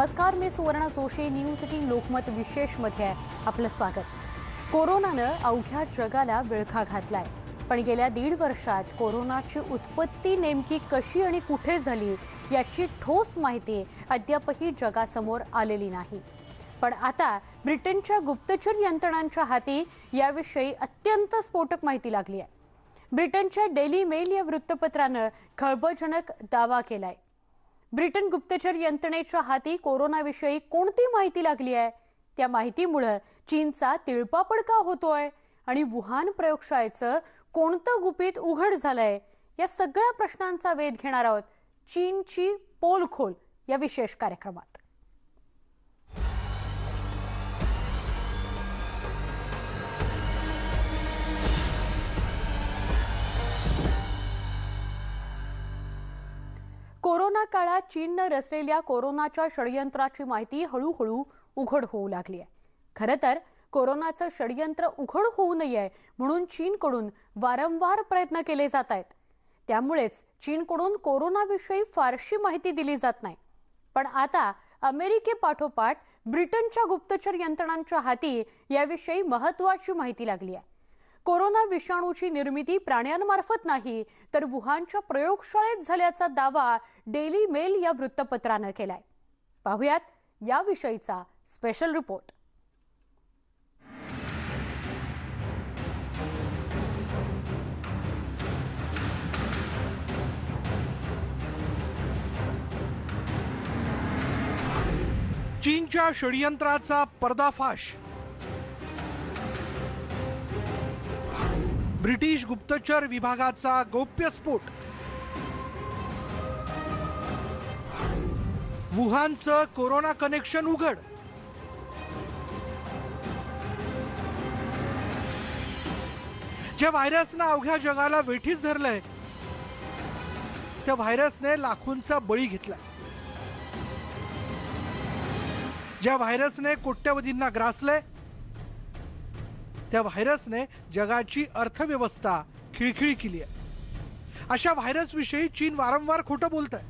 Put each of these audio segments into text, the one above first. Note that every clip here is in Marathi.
नमस्कार, मी सुवर्ण जोशी. न्यूज 18 लोकमत विशेष मध्ये आपलं स्वागत. कोरोनानं अवघ्या जगाला विळखा घातलाय, पण गेल्या 1.5 वर्षात कोरोनाची उत्पत्ती नेमकी कशी आणि कुठे झाली याची ठोस माहिती अद्यापही जगासमोर आलेली नाही. पण आता ब्रिटनच्या गुप्तचर यंत्रणांच्या हाती याविषयी अत्यंत स्फोटक माहिती लागली आहे. ब्रिटनच्या डेली मेल या वृत्तपत्रानं खळबळजनक दावा केलाय. ब्रिटन गुप्तचर यंत्रणेच्या हाती कोरोनाविषयी कोणती माहिती लागली आहे, त्या माहितीमुळे चीनचा तिळपापड का होतोय आणि वुहान प्रयोगशाळेचं कोणतं गुपित उघड झालंय, या सगळ्या प्रश्नांचा वेध घेणार आहोत चीनची पोलखोल या विशेष कार्यक्रमात. कोरोना काळात चीननं रचलेल्या कोरोनाच्या षडयंत्राची माहिती हळूहळू उघड होऊ लागली आहे. खरं तर कोरोनाचं षडयंत्र उघड होऊ नये म्हणून चीनकडून वारंवार प्रयत्न केले जात आहेत. त्यामुळेच चीनकडून कोरोनाविषयी फारशी माहिती दिली जात नाही. पण आता अमेरिकेपाठोपाठ ब्रिटनच्या गुप्तचर यंत्रणांच्या हाती याविषयी महत्त्वाची माहिती लागली आहे. कोरोना विषाणूची निर्मिती प्राण्यांमार्फत नाही तर वुहानच्या प्रयोगशाळेत झाल्याचा दावा डेली मेल या वृत्तपत्रानं केलाय. पाहुयात याविषयीचा स्पेशल रिपोर्ट. चीनच्या षडयंत्राचा पर्दाफाश. ब्रिटिश गुप्तचर विभागाचा गौप्यस्फोट. वुहानचं कोरोना कनेक्शन उघड. ज्या व्हायरसनं अवघ्या जगाला वेठीस धरलंय त्या व्हायरसने लाखोंचा बळी घेतलाय. ज्या व्हायरसने कोट्यवधींना ग्रासलंय त्या व्हायरसने जगाची अर्थव्यवस्था खिळखिळी केली आहे. अशा व्हायरस विषयी चीन वारंवार खोटं बोलत आहे.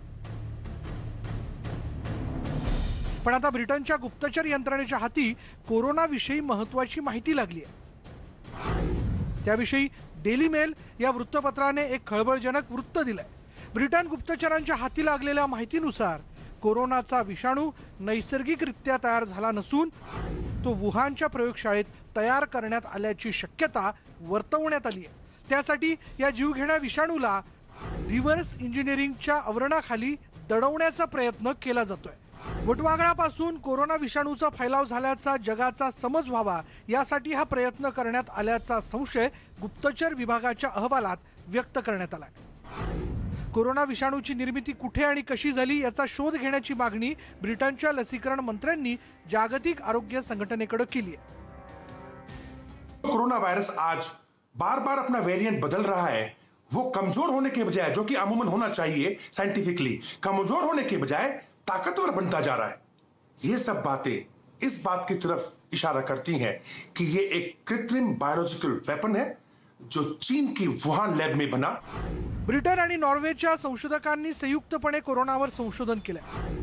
पण आता ब्रिटनच्या गुप्तचर यंत्रणेच्या हाती कोरोना विषयी महत्त्वाची माहिती लागली आहे. त्याविषयी डेली मेल या वृत्तपत्राने एक खळबळजनक वृत्त दिलंय. ब्रिटन गुप्तचरांच्या हाती लागलेल्या माहितीनुसार कोरोनाचा विषाणू नैसर्गिकरित्या तयार झाला नसून तो वुहानच्या प्रयोगशाळेत तयार करण्यात आल्याची शक्यता वर्तवण्यात आली आहे. त्यासाठी या जीवघेण्या विषाणूला रिव्हर्स इंजिनिअरिंगच्या आवरणाखाली दडवण्याचा प्रयत्न केला जातोय. वटवाघळापासून कोरोना विषाणूचा फैलाव झाल्याचा जगाचा समज व्हावा यासाठी हा प्रयत्न करण्यात आल्याचा संशय गुप्तचर विभागाच्या अहवालात व्यक्त करण्यात आलाय. कोरोना विषाणूची निर्मिती कुठे आणि कशी झाली याचा शोध घेण्याची मागणी ब्रिटनच्या लसीकरण मंत्र्यांनी जागतिक आरोग्य संघटनेकडे केली आहे. कोरोना वायरस आज बार बार अपना वेरिएंट बदल रहा है. वो कमजोर होने के बजाय, जो कि अमूमन होना चाहिए साइंटिफिकली, कमजोर होने के बजाय ताकतवर बनता जा रहा है. ये सब बातें इस बात की तरफ इशारा करती हैं कि ये एक कृत्रिम बायोलॉजिकल वेपन है जो चीन की वुहान लैब में बना. ब्रिटन आणि नॉर्वेच्या संशोधकांनी संयुक्तपणे कोरोनावर संशोधन केलंय.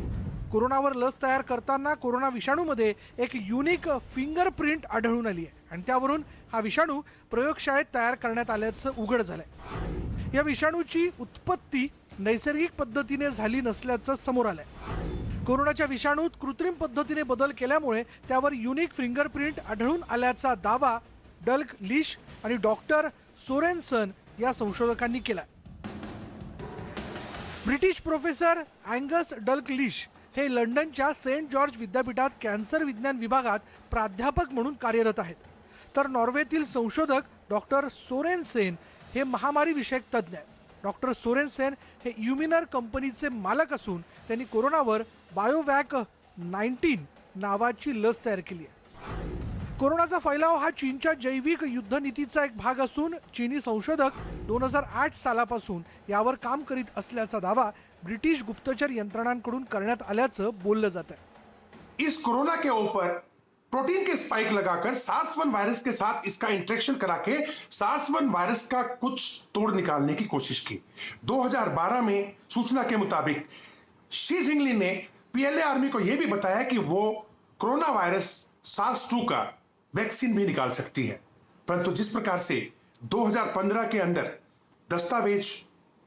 कोरोनावर लस तयार करताना कोरोना विषाणूमध्ये एक युनिक फिंगरप्रिंट आढळून आली आहे आणि त्यावरून हा विषाणू प्रयोगशाळेत तयार करण्यात आल्याचं उघड झालंय. या विषाणूची उत्पत्ती नैसर्गिक पद्धतीने झाली नसल्याचं समोर आलंय. कोरोनाच्या विषाणूत कृत्रिम पद्धतीने बदल केल्यामुळे त्यावर युनिक फिंगरप्रिंट आढळून आल्याचा दावा डल्क लिश आणि डॉक्टर सोरेनसन या संशोधकांनी केला. ब्रिटिश प्रोफेसर अँगस डल्क लिश हे लंडनच्या सेंट जॉर्ज विद्यापीठात कॅन्सर विज्ञान विभागात प्राध्यापक म्हणून कार्यरत आहेत. तर नॉर्वेतील संशोधक डॉक्टर सोरेनसेन हे महामारी विषयक तज्ज्ञ आहेत. डॉक्टर सोरेनसेन हे युमिनर कंपनीचे मालक असून त्यांनी कोरोनावर बायोवॅक 19 नावाची लस तयार केली आहे. कोरोनाचा फैलाव हा चीनच्या जैविक युद्धनीतीचा एक भाग असून चीनी संशोधक 2008 सालापासून यावर काम करीत असल्याचा दावा ब्रिटिश गुप्तचर यंत्रणांकडून करण्यात आल्याचं बोललं जात आहे. इस कोरोना के ऊपर प्रोटीन के स्पाइक लगाकर SARS-1 वायरस के साथ इसका इंटरेक्शन करा के SARS-1 वायरस का कुछ तोड़ निकालने की कोशिश की. 2012 में सूचना के मुताबिक शी जिंगलिन ने पीएलए आर्मी को यह भी बताया कि वो कोरोना वायरस SARS-2 का वैक्सीन भी निकाल सकती है। परंतु जिस प्रकार से 2015 के अंदर दस्तावेज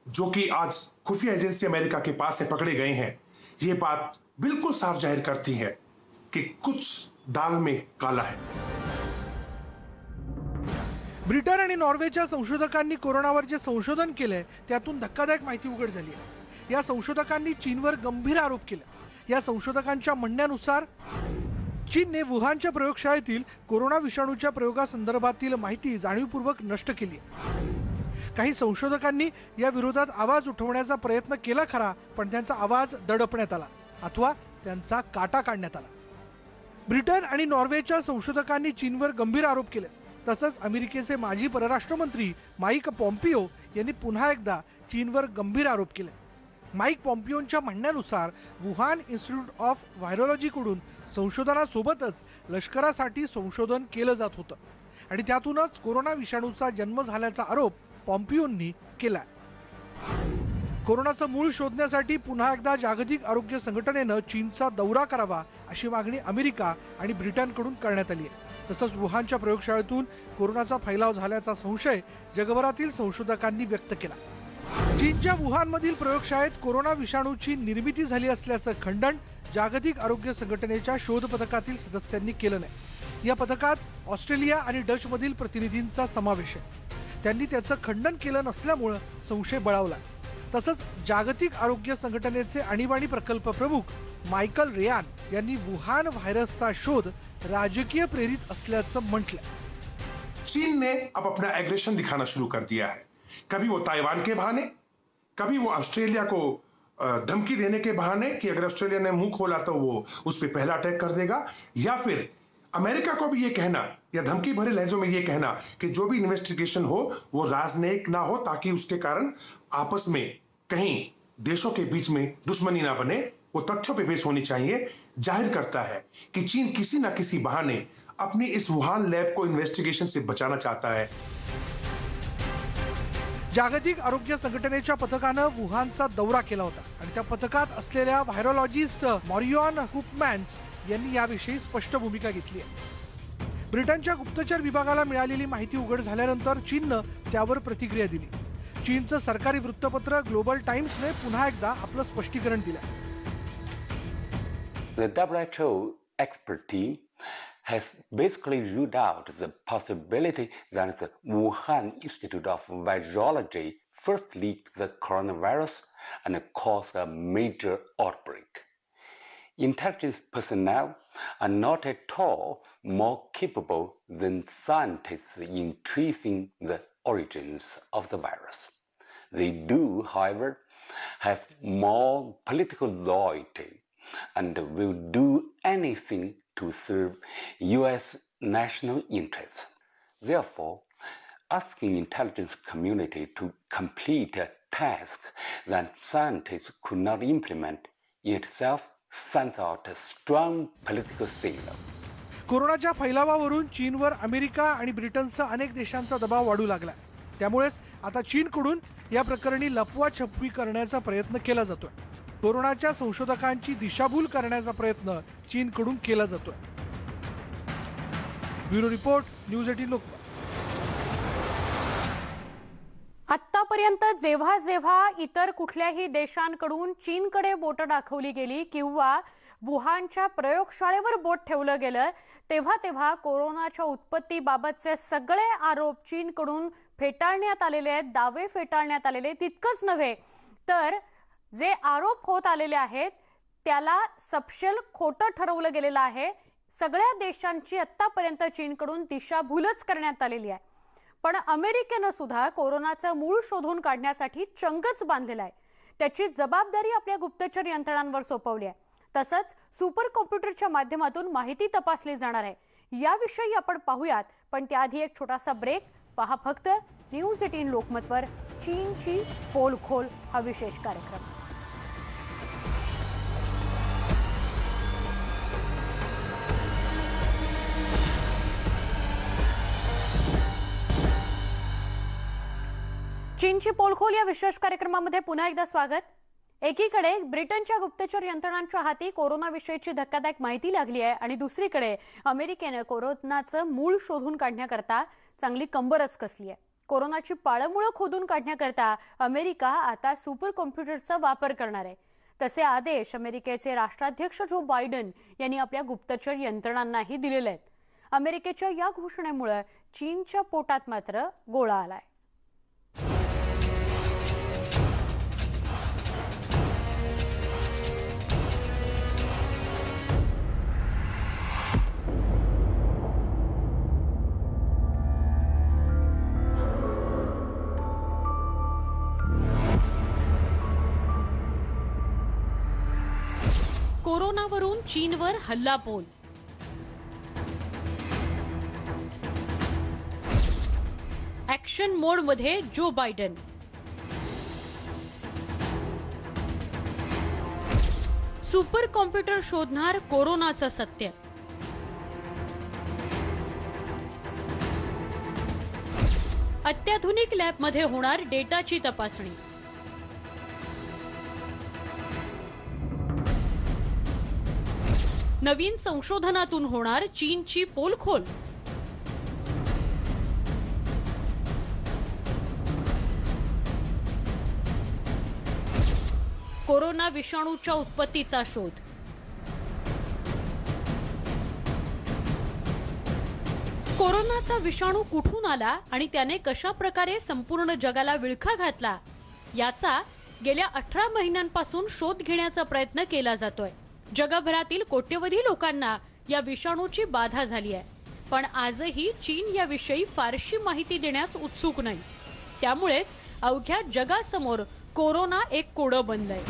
जो कि आज खुफिया एजेंसी अमेरिका के पास से पकड़े गए हैं, ये बात बिल्कुल साफ जाहिर करती है कि कुछ दाल में काला है। ब्रिटन आणि नॉर्वेच्या संशोधकांनी कोरोनावर जे संशोधन केलंय त्यातून धक्कादायक माहिती उघड झाली आहे। या संशोधकांनी चीनवर गंभीर आरोप केले। या संशोधकांच्या म्हणण्यानुसार चीनने वुहानच्या प्रयोगशाळेतील कोरोना विषाणूच्या प्रयोगासंदर्भातील माहिती जाणीवपूर्वक नष्ट केली आहे। काही संशोधकांनी या विरोधात आवाज उठवण्याचा प्रयत्न केला खरा, पण त्यांचा आवाज दडपण्यात आला अथवा त्यांचा काटा काढण्यात आला। ब्रिटन आणि नॉर्वेच्या संशोधकांनी चीनवर गंभीर आरोप केले। तसंच अमेरिकेचे माजी परराष्ट्र मंत्री माईक पॉम्पिओ यांनी पुन्हा एकदा चीनवर गंभीर आरोप केले। माईक पॉम्पिओंच्या म्हणण्यानुसार वुहान इन्स्टिट्यूट ऑफ व्हायरोलॉजीकडून संशोधनासोबतच लष्करासाठी संशोधन केलं जात होतं आणि त्यातूनच कोरोना विषाणूचा जन्म झाल्याचा आरोप पॉम्पिओंनी केला। कोरोनाचं मूळ शोधण्यासाठी पुन्हा एकदा जागतिक आरोग्य संघटनेनं चीनचा दौरा करावा अशी मागणी अमेरिका आणि ब्रिटनकडून करण्यात आली आहे। तसंच वुहानच्या प्रयोगशाळेतून कोरोनाचा फैलाव झाल्याचा संशय जगभरातील संशोधकांनी व्यक्त केला। चीनच्या वुहानमधील प्रयोगशाळेत कोरोना विषाणूची निर्मिती झाली असल्याचं खंडन जागतिक आरोग्य संघटनेच्या शोध पथकातील सदस्यांनी केलं नाही। या पथकात ऑस्ट्रेलिया आणि डचमधील प्रतिनिधींचा समावेश आहे। त्यांनी त्याचं खंडन केलं नसल्यामुळे संशय बळावला। तसंच जागतिक आरोग्य संघटनेचे आणीबाणी प्रकल्प प्रमुख मायकल रेयान यांनी वुहान व्हायरसचा शोध राजकीय प्रेरित असल्याचं म्हटलं। चीन ने अब अपना एग्रेशन दिखाना शुरू कर दिया है। कभी वो ताइवान के बहाने, कभी वो ऑस्ट्रेलिया को धमकी देने के बहाने कि अगर ऑस्ट्रेलिया ने मुंह खोला तो वो उस पर पहला अटैक कर देगा, या फिर अमेरिका को भी ये कहना या धमकी भरे लहजों में ये कहना कि जो भी इन्वेस्टिगेशन हो वो राजनयिक ना हो, ताकि उसके कारण आपस में कहीं देशों के बीच में दुश्मनी ना बने, वो तथ्यों पे बेस होनी चाहिए, जाहिर करता है कि चीन किसी ना किसी बहाने अपनी इस वुहान लैब को इन्वेस्टिगेशन से बचाना चाहता है। जागतिक आरोग्य संघटनेच्या पथकानं वुहानचा दौरा केला होता आणि त्या पथकात असलेल्या व्हायरोलॉजिस्ट मॉरियॉन हुकमॅन्स यांनी याविषयी स्पष्ट भूमिका घेतली आहे। ब्रिटनच्या गुप्तचर विभागाला मिळालेली माहिती उघड झाल्यानंतर चीननं त्यावर प्रतिक्रिया दिली। चीनचं सरकारी वृत्तपत्र ग्लोबल टाइम्सने पुन्हा एकदा आपलं स्पष्टीकरण दिलं। The WHO expert team has basically ruled out the possibility that the Wuhan Institute of Virology first leaked the coronavirus and caused a major outbreak. Intelligence personnel are not at all more capable than scientists in tracing the origins of the virus. They do, however, have more political loyalty and will do anything to serve US national interests. Therefore, asking intelligence community to complete a task that scientists could not implement in itself sends out a strong political signal. कोरोनाच्या फैलावावरून चीनवर अमेरिका आणि ब्रिटनसह अनेक देशांचा दबाव वाढू लागला। त्यामुळेच आता चीनकडून या प्रकरणी लपवाछपवी करण्याचा प्रयत्न केला जातोय। कोरोनाच्या संशोधकांची दिशाभूल करण्याचा प्रयत्न चीनकडून केला जातोय। Bureau report, news 18 Lokmat. आतापर्यंत जेव्हा जेव्हा इतर कुठल्याही देशांकडून चीनकडे बोट दाखवली गेली किंवा वुहानच्या प्रयोगशाळेवर बोट ठेवलं गेलं, तेव्हा तेव्हा कोरोनाच्या उत्पत्तीबाबतचे सगळे आरोप चीनकडून फेटाळण्यात आलेले आहेत, दावे फेटाळण्यात आलेले। तितकंच नव्हे तर जे आरोप होत आलेले आहेत त्याला सपशेल खोटं ठरवलं गेलेलं आहे। सगळ्या देशांची आतापर्यंत चीनकडून दिशाभूलच करण्यात आलेली आहे। पण अमेरिकेनं सुद्धा कोरोनाचं मूळ शोधून काढण्यासाठी चंगच बांधलेला आहे। त्याची जबाबदारी आपल्या गुप्तचर यंत्रणांवर सोपवली आहे। तसंच सुपर कॉम्प्युटरच्या माध्यमातून माहिती तपासली जाणार आहे। याविषयी आपण पाहूयात, पण त्याआधी एक छोटासा ब्रेक। पहा फक्त न्यूज 18 लोकमतवर चीनची पोलखोल हा विशेष कार्यक्रम। चीनची पोलखोल या विशेष कार्यक्रमामध्ये पुन्हा एकदा स्वागत। एकीकडे ब्रिटनच्या गुप्तचर यंत्रणांच्या हाती कोरोनाविषयीची धक्कादायक माहिती लागली आहे आणि दुसरीकडे अमेरिकेने कोरोनाचं मूळ शोधून काढण्याकरता चांगली कंबरच कसली आहे। कोरोनाची पाळंमुळं खोदून काढण्याकरता अमेरिका आता सुपर कॉम्प्युटरचा वापर करणार आहे। तसे आदेश अमेरिकेचे राष्ट्राध्यक्ष जो बायडन यांनी आपल्या गुप्तचर यंत्रणांनाही दिलेले आहेत। अमेरिकेच्या या घोषणेमुळे चीनच्या पोटात मात्र गोळा आलाय। कोरोनावरून चीनवर हल्लाबोल। ॲक्शन मोडमध्ये जो बायडन। सुपर कॉम्प्युटर शोधणार कोरोनाचं सत्य। अत्याधुनिक लॅबमध्ये होणार डेटाची तपासणी। नवीन संशोधनातून होणार चीनची पोलखोल। कोरोना विषाणूच्या उत्पत्तीचा शोध। कोरोनाचा विषाणू कुठून आला आणि त्याने कशा प्रकारे संपूर्ण जगाला विळखा घातला याचा गेल्या 18 महिन्यांपासून शोध घेण्याचा प्रयत्न केला जातोय। जगभरातील कोट्यवधी लोकांना या विषाणूची बाधा झाली आहे, पण आजही चीन याविषयी फारशी माहिती देण्यास उत्सुक नाही। त्यामुळेच अवघ्या जगासमोर कोरोना एक कोडं बनलंय।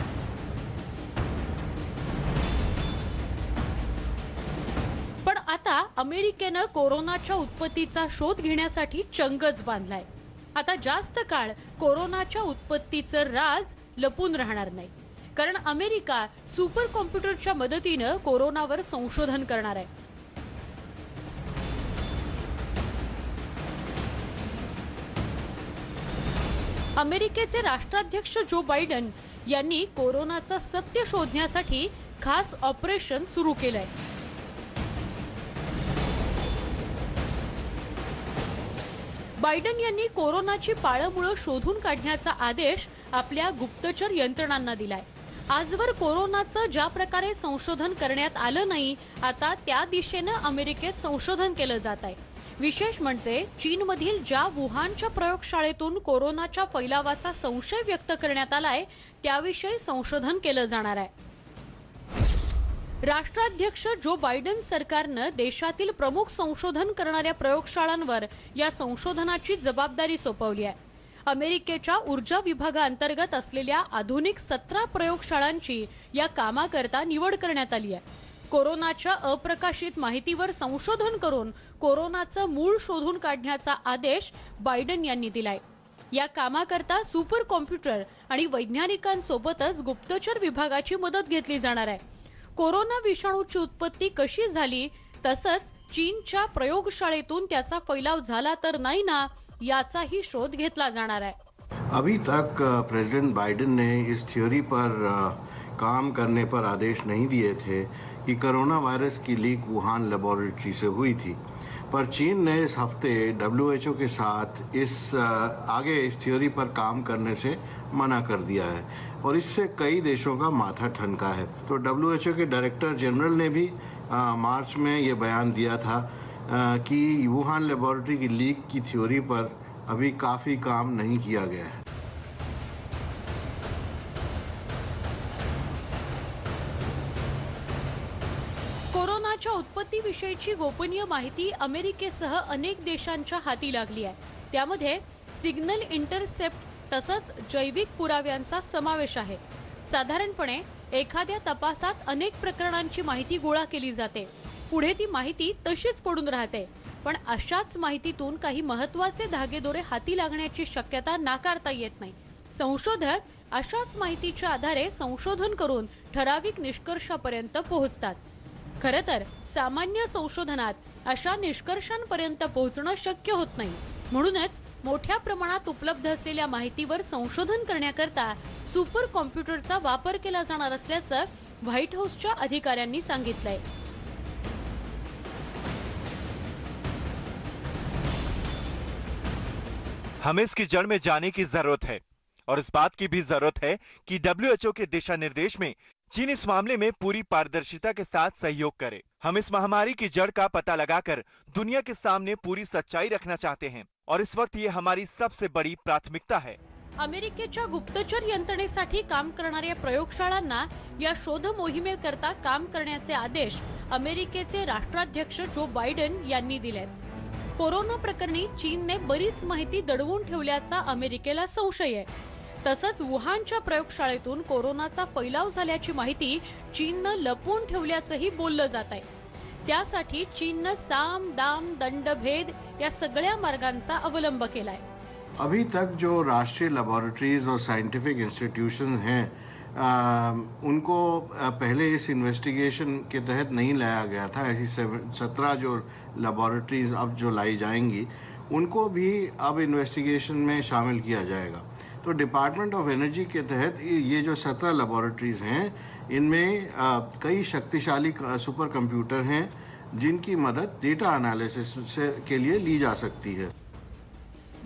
पण आता अमेरिकेनं कोरोनाच्या उत्पत्तीचा शोध घेण्यासाठी चंगच बांधलाय। आता जास्त काळ कोरोनाच्या उत्पत्तीचं राज लपून राहणार नाही, कारण अमेरिका सुपर कॉम्प्युटरच्या मदतीने कोरोनावर संशोधन करणार आहे। अमेरिकेचे राष्ट्राध्यक्ष जो बायडन यांनी कोरोनाचं सत्य शोधण्यासाठी खास ऑपरेशन सुरू केलंय। बायडन यांनी कोरोनाची पाळंमुळं शोधून काढण्याचा आदेश आपल्या गुप्तचर यंत्रणांना दिलाय। आजवर कोरोनाचं ज्या प्रकारे संशोधन करण्यात आलं नाही, आता त्या दिशेने अमेरिकेत संशोधन केलं जात आहे। विशेष म्हणजे चीनमधील ज्या वुहानच्या प्रयोगशाळेतून कोरोनाच्या फैलावाचा संशय व्यक्त करण्यात आलाय त्याविषयी संशोधन केलं जाणार आहे। राष्ट्राध्यक्ष जो बायडन सरकारनं देशातील प्रमुख संशोधन करणाऱ्या प्रयोगशाळांवर या संशोधनाची जबाबदारी सोपवली आहे। अमेरिकेच्या ऊर्जा विभागाअंतर्गत असलेल्या आधुनिक 17 प्रयोगशाळांची या कामाकरता निवड करण्यात आली आहे। कोरोनाच्या अप्रकाशित माहितीवर संशोधन करून कोरोनाचं मूळ शोधून काढण्याचा आदेश बायडन यांनी दिलाय। या कामाकरता सुपर कॉम्प्युटर आणि वैज्ञानिकांसोबतच गुप्तचर विभागाची मदत घेतली जाणार आहे। कोरोना विषाणूची उत्पत्ती कशी झाली, तसंच चीनच्या प्रयोगशाळेतून त्याचा फैलाव झाला तर नाही ना, याचाही शोध घेतला जाणार आहे। अभी तक प्रेसिडेंट बाइडेन ने इस थ्योरी पर काम करने पर आदेश नहीं दिए थे कि कोरोना वायरस की लीक वुहान लेबोरेटरी से हुई थी, पर चीन ने इस हफ्ते WHO के साथ आगे इस थ्योरी पर काम करने से मना कर दिया है और इससे कई देशों का माथा ठनका है। तो WHO के डायरेक्टर जनरल ने भी मार्च में ये बयान दिया था कि वुहान लेबोरेटरी की लीक की थ्योरी पर अभी काफ़ी काम नहीं किया गया है। कोरोनाच्या उत्पत्तीविषयीची गोपनीय माहिती अमेरिकेसह अनेक देशांच्या हाती लागली आहे। त्यामध्ये सिग्नल इंटरसेप्ट तसंच जैविक पुराव्यांचा समावेश आहे। साधारणपणे एखाद्या तपासात अनेक प्रकरणांची माहिती गोळा केली जाते, पुढे ती माहिती तशीच पडून राहते, पण अशाच माहितीतून काही महत्त्वाचे धागेदोरे हाती लागण्याची शक्यता नाकारता येत नाही। संशोधक अशाच माहितीच्या आधारे संशोधन करून ठराविक निष्कर्षापर्यंत पोहोचतात। खरं तर सामान्य संशोधनात अशा निष्कर्षांपर्यंत पोहोचणं शक्य होत नाही, म्हणूनच मोठ्या प्रमाणात उपलब्ध असलेल्या माहितीवर संशोधन करण्याकरता सुपर कॉम्प्युटरचा वापर केला जाणार असल्याचं व्हाईट हाऊसच्या अधिकाऱ्यांनी सांगितलंय। हमें इसकी जड़ में जाने की जरूरत है और इस बात की भी जरूरत है कि WHO के दिशा निर्देश में चीन इस मामले में पूरी पारदर्शिता के साथ सहयोग करे। हम इस महामारी की जड़ का पता लगाकर दुनिया के सामने पूरी सच्चाई रखना चाहते हैं और इस वक्त ये हमारी सबसे बड़ी प्राथमिकता है। अमेरिकेच्या गुप्तचर यंत्रणेसाठी काम करणाऱ्या प्रयोगशाळांना या शोध मोहिमेकरता काम करण्याचे आदेश अमेरिकेचे राष्ट्राध्यक्ष जो बायडन यांनी दिलेत। कोरोना प्रकरणी चीनने बरीच माहिती दडवून ठेवल्याचा अमेरिकेला संशय आहे। तसंच वुहानच्या प्रयोगशाळेतून कोरोनाचा फैलाव झाल्याची माहिती चीननं लपवून ठेवल्याचंही बोललं जात आहे। त्यासाठी चीननं साम दाम दंड भेद या सगळ्या मार्गांचा अवलंब केलाय। अभी तक जो राष्ट्रीय लेबोरेटरीज और साइंटिफिक इंस्टीट्यूशन हैं उनको पहले इस इन्वेस्टिगेशन के तहत नहीं लाया गया था। ऐसी 17 जो लेबोरेटरीज अब जो लाई जाएंगी उनको भी अब इन्वेस्टिगेशन में शामिल किया जाएगा। तो डिपार्टमेंट ऑफ एनर्जी के तहत ये जो 17 लेबोरेटरीज हैं इनमें कई शक्तिशाली सुपर कंप्यूटर हैं जिनकी मदद डेटा एनालिसिस के लिए ली जा सकती है।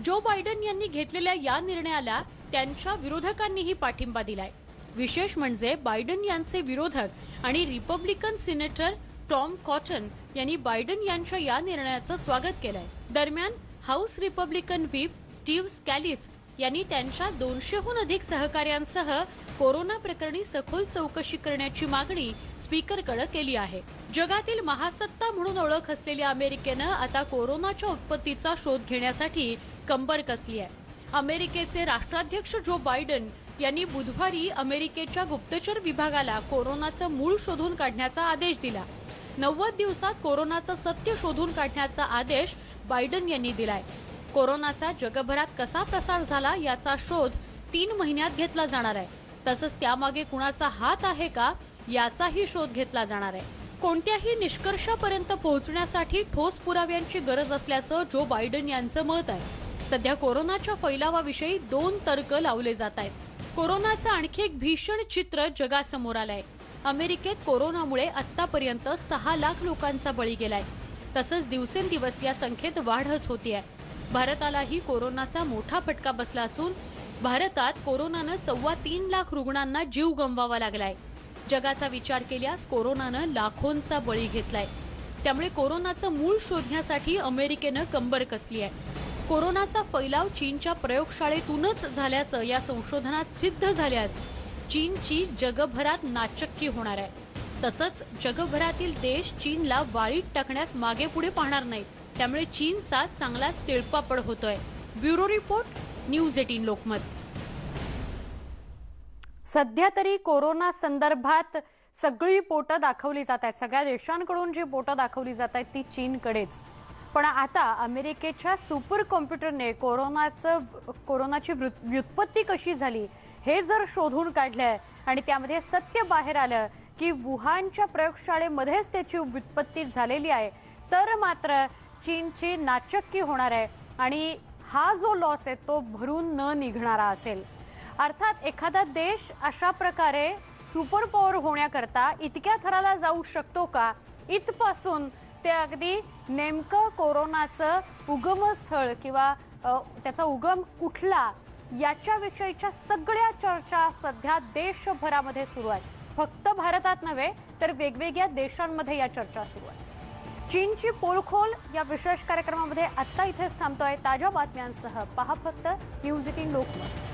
जो बायडन यांनी घेतलेल्या या निर्णयाला त्यांच्या विरोधकांनीही पाठिंबा दिलाय। विशेष म्हणजे बायडन यांचे विरोधक आणि रिपब्लिकन सिनेटर टॉम कॉटन यांनी बायडन यांच्या या निर्णयाचं स्वागत केलंय। दरम्यान हाऊस रिपब्लिकन व्हीप स्टीव्ह स्कॅलिस यांनी त्यांच्या 200हून अधिक सहकाऱ्यांसह कोरोना प्रकरणी सखोल चौकशी करण्याची मागणी स्पीकरकडे केली आहे। जगातील महासत्ता म्हणून ओळख असलेल्या अमेरिकेनं आता कोरोनाच्या उत्पत्तीचा शोध घेण्यासाठी कंबर कसली आहे। अमेरिकेचे राष्ट्राध्यक्ष जो बायडन यांनी बुधवारी अमेरिकेच्या गुप्तचर विभागाला कोरोनाचं मूळ शोधून काढण्याचा आदेश दिला। 90 दिवसात कोरोनाचं सत्य शोधून काढण्याचा आदेश बायडन यांनी दिलाय। कोरोनाचा जगभरात कसा प्रसार झाला याचा शोध 3 महिन्यात घेतला जाणार आहे। तसंच त्यामागे कुणाचा हात आहे का याचाही शोध घेतला जाणार आहे। कोणत्याही निष्कर्षापर्यंत पोहोचण्यासाठी ठोस पुराव्यांची गरज असल्याचं जो बायडन यांचं मत आहे। सध्या कोरोनाच्या फैलावाविषयी 2 तर्क लावले जात आहेत। कोरोनाचं आणखी एक भीषण चित्र जगासमोर आलंय। अमेरिकेत कोरोनामुळे आतापर्यंत 6 लाख लोकांचा बळी गेलाय। तसंच दिवसेंदिवस या संख्येत वाढच होतीये। भारतालाही कोरोनाचा मोठा फटका बसला असून भारतात कोरोनानं 3.25 लाख रुग्णांना जीव गमवावा लागलाय। जगाचा विचार केल्यास कोरोनानं लाखोंचा बळी घेतलाय। त्यामुळे कोरोनाचं मूळ शोधण्यासाठी अमेरिकेनं कंबर कसली आहे। कोरोनाचा फैलाव चीनच्या प्रयोगशाळेतूनच झाल्याचं या संशोधनात सिद्ध झाल्यास चीनची जगभरात नाचक्की होणार आहे। तसंच जगभरातील देश चीनला वाळीत टाकण्यास मागे पुढे पाहणार नाहीत। त्यामुळे चीनचा चांगलाच तिळपापड होतोय। Bureau report, news 18 Lokmat. सध्या तरी कोरोना संदर्भात सगळी पोटं दाखवली जात आहेत। सगळ्या देशांकडून जी पोटं दाखवली जात आहेत ती चीनकडेच। पण आता अमेरिकेच्या सुपर कॉम्प्युटरने कोरोनाची व्युत्पत्ती कशी झाली हे जर शोधून काढलं आणि त्यामध्ये सत्य बाहेर आलं की वुहानच्या प्रयोगशाळेमध्येच त्याची व्युत्पत्ती झालेली आहे तर मात्र चीनची नाचक्की होणार आहे आणि हा जो लॉस आहे तो भरून न निघणारा असेल। अर्थात एखादा देश अशा प्रकारे सुपर पॉवर होण्याकरता इतक्या थराला जाऊ शकतो का, इथपासून ते अगदी नेमकं कोरोनाचं उगमस्थळ किंवा त्याचा उगम कुठला याच्याविषयीच्या सगळ्या चर्चा सध्या देशभरामध्ये सुरू आहेत। फक्त भारतात नव्हे तर वेगवेगळ्या देशांमध्ये या चर्चा सुरू आहेत। चीनची पोलखोल या विशेष कार्यक्रमामध्ये आता इथेच थांबतोय। ताज्या बातम्यांसह पहा फक्त न्यूज 18 लोकमत।